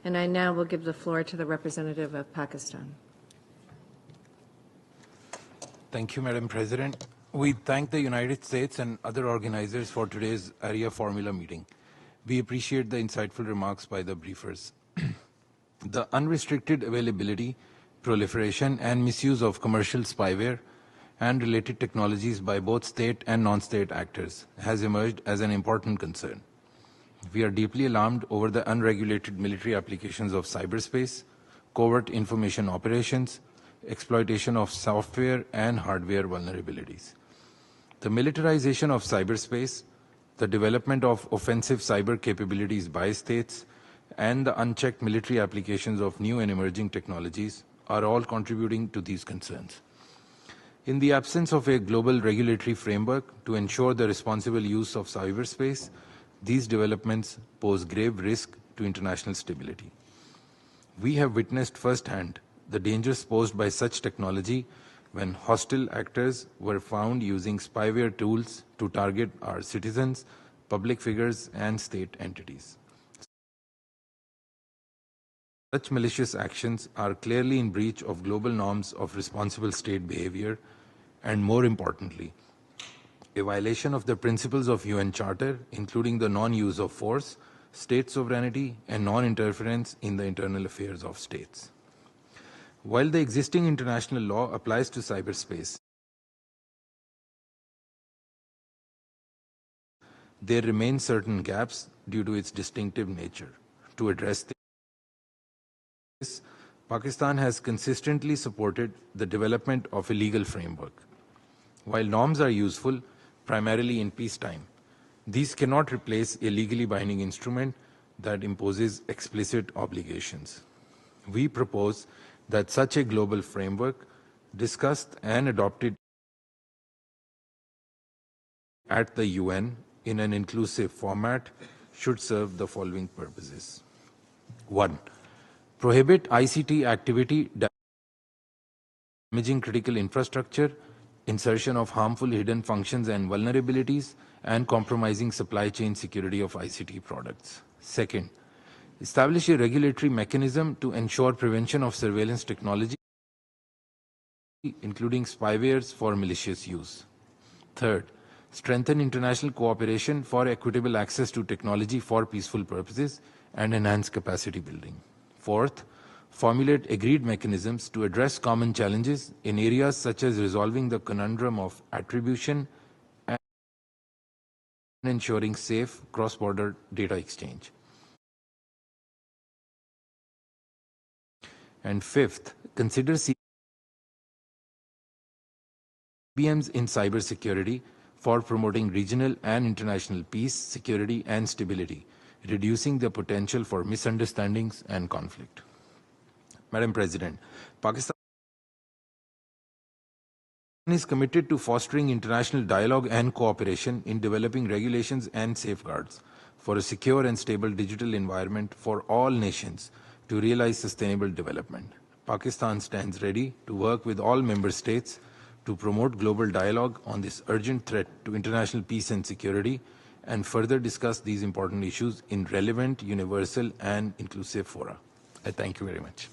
And I now will give the floor to the representative of Pakistan. Thank you, Madam President. We thank the United States and other organizers for today's ARIA Formula meeting. We appreciate the insightful remarks by the briefers. The unrestricted availability, proliferation, and misuse of commercial spyware and related technologies by both state and non-state actors has emerged as an important concern. We are deeply alarmed over the unregulated military applications of cyberspace, covert information operations, exploitation of software and hardware vulnerabilities. The militarization of cyberspace, the development of offensive cyber capabilities by states, and the unchecked military applications of new and emerging technologies are all contributing to these concerns. In the absence of a global regulatory framework to ensure the responsible use of cyberspace, these developments pose grave risk to international stability. We have witnessed firsthand the dangers posed by such technology when hostile actors were found using spyware tools to target our citizens, public figures, and state entities. Such malicious actions are clearly in breach of global norms of responsible state behavior and, more importantly, a violation of the principles of UN Charter, including the non-use of force, state sovereignty, and non-interference in the internal affairs of states. While the existing international law applies to cyberspace, there remain certain gaps due to its distinctive nature. To address this, Pakistan has consistently supported the development of a legal framework. While norms are useful, primarily in peacetime, these cannot replace a legally binding instrument that imposes explicit obligations. We propose that such a global framework, discussed and adopted at the UN in an inclusive format, should serve the following purposes. 1. Prohibit ICT activity damaging critical infrastructure, insertion of harmful hidden functions and vulnerabilities, and compromising supply chain security of ICT products. Second, establish a regulatory mechanism to ensure prevention of surveillance technology, including spywares for malicious use. Third, strengthen international cooperation for equitable access to technology for peaceful purposes and enhance capacity building. Fourth, formulate agreed mechanisms to address common challenges in areas such as resolving the conundrum of attribution and ensuring safe cross-border data exchange. And fifth, consider CBMs in cybersecurity for promoting regional and international peace, security, and stability, reducing the potential for misunderstandings and conflict. Madam President, Pakistan is committed to fostering international dialogue and cooperation in developing regulations and safeguards for a secure and stable digital environment for all nations to realize sustainable development. Pakistan stands ready to work with all member states to promote global dialogue on this urgent threat to international peace and security and further discuss these important issues in relevant, universal, and inclusive fora. I thank you very much.